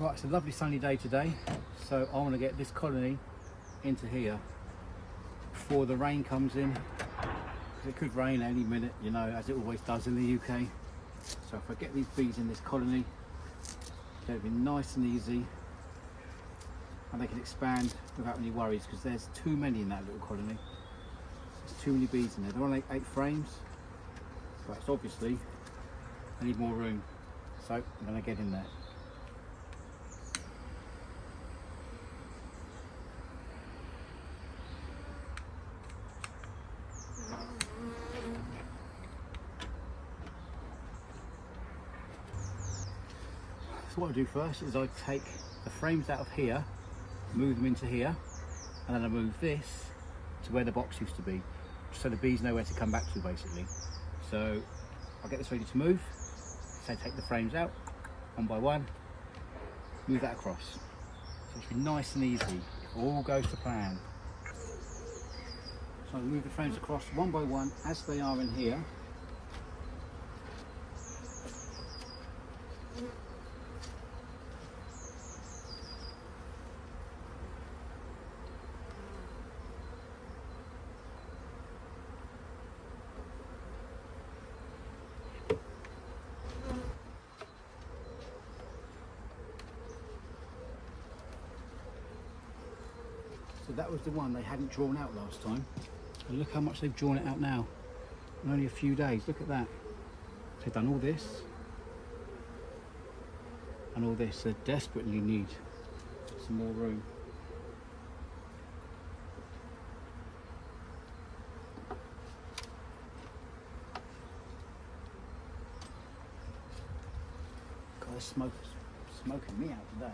Right, it's a lovely sunny day today, so I want to get this colony into here before the rain comes in. It could rain any minute, you know, as it always does in the UK. So if I get these bees in this colony, it'll be nice and easy, and they can expand without any worries, because there's too many in that little colony. There's too many bees in there. They're on 8 frames, but it's obviously I need more room, so I'm going to get in there. So what I do first is I take the frames out of here, move them into here, and then I move this to where the box used to be, so the bees know where to come back to basically. So I'll get this ready to move, so take the frames out, one by one, move that across. So it should be nice and easy, if all goes to plan. So I move the frames across one by one as they are in here. So that was the one they hadn't drawn out last time. And look how much they've drawn it out now. In only a few days, look at that. They've done all this and all this. They desperately need some more room. God, this smoke is smoking me out today.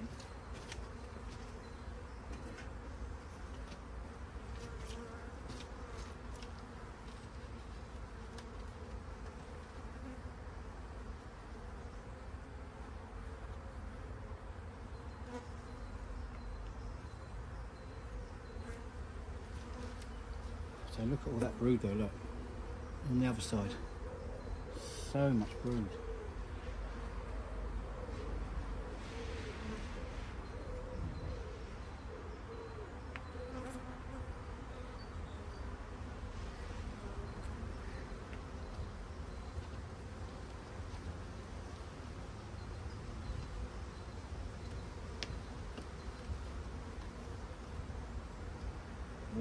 So look at all that brood though, look, on the other side. So much brood.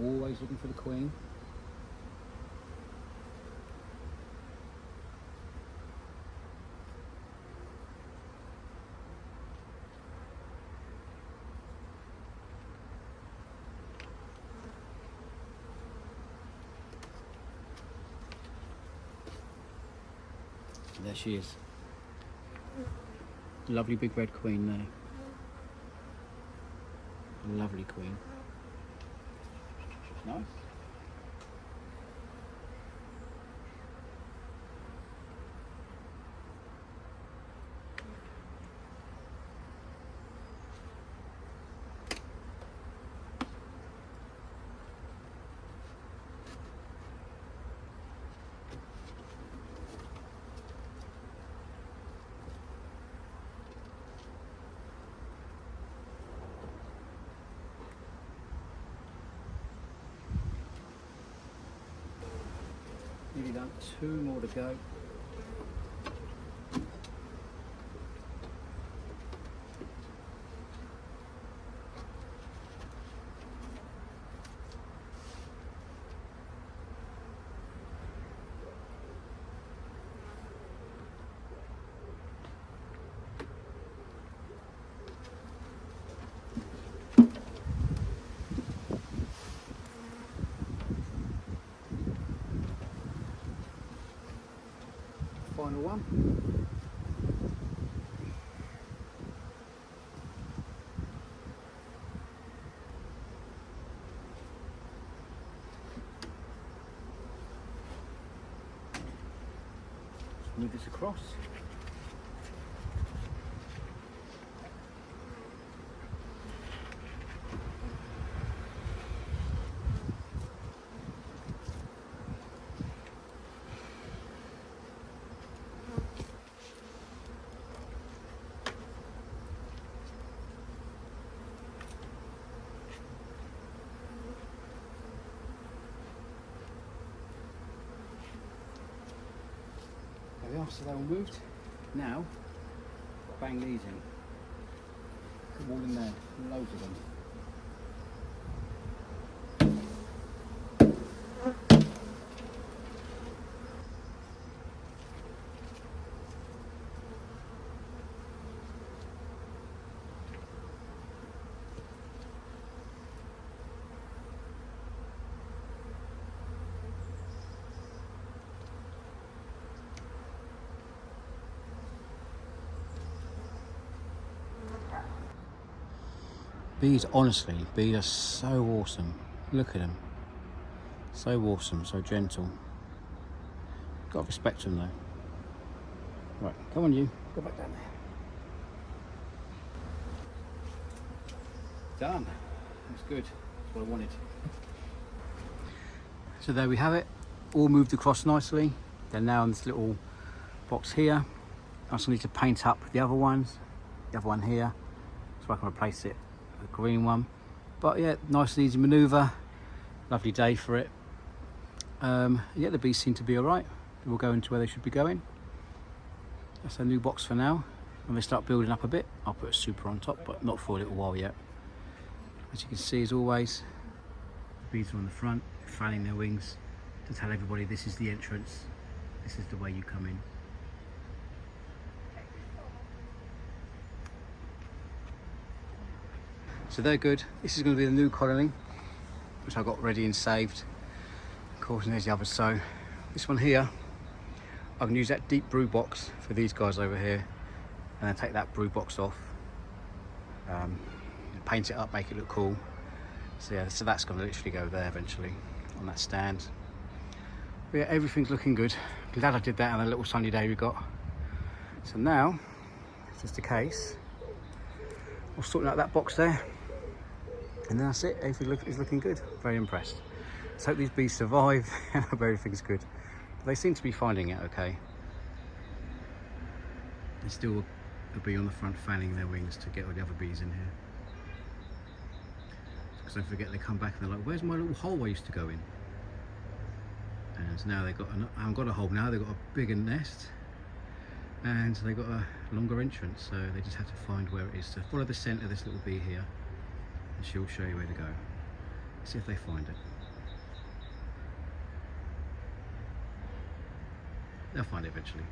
Always looking for the queen. There she is. Lovely big red queen there. Lovely queen. Nice. Nearly done, 2 more to go. Final one. Just move this across. so they're all moved. Now, bang these in. Put them all in there, loads of them. Bees, honestly, bees are so awesome. Look at them. So awesome, so gentle. Got to respect them though. Right, come on you, go back down there. Done. That's good. That's what I wanted. So there we have it. All moved across nicely. They're now in this little box here. I also need to paint up the other ones. The other one here. So I can replace it. The green one, but yeah, nice and easy manoeuvre. Lovely day for it. Yeah, the bees seem to be all right. They will go into where they should be going. That's a new box for now. When they start building up a bit, I'll put a super on top, but not for a little while yet. As you can see, as always, the bees are on the front, fanning their wings to tell everybody this is the entrance. This is the way you come in. So they're good. This is going to be the new colony, which I got ready and saved. Of course, and there's the others. So this one here, I can use that deep brew box for these guys over here, and then take that brew box off, paint it up, make it look cool. So yeah, so that's going to literally go there eventually on that stand. But yeah, everything's looking good. Glad I did that on a little sunny day we got. So now it's just a case of sorting out that box there. And that's it, everything is looking good. Very impressed. Let's hope these bees survive and hope everything's good. But they seem to be finding it okay. There's still a bee on the front fanning their wings to get all the other bees in here. Because don't forget, they come back and they're like, where's my little hole I used to go in? And now they've got, I haven't got a hole now, they've got a bigger nest. And they've got a longer entrance, so they just have to find where it is. So follow the scent of this little bee here, and she'll show you where to go. See if they find it. They'll find it eventually.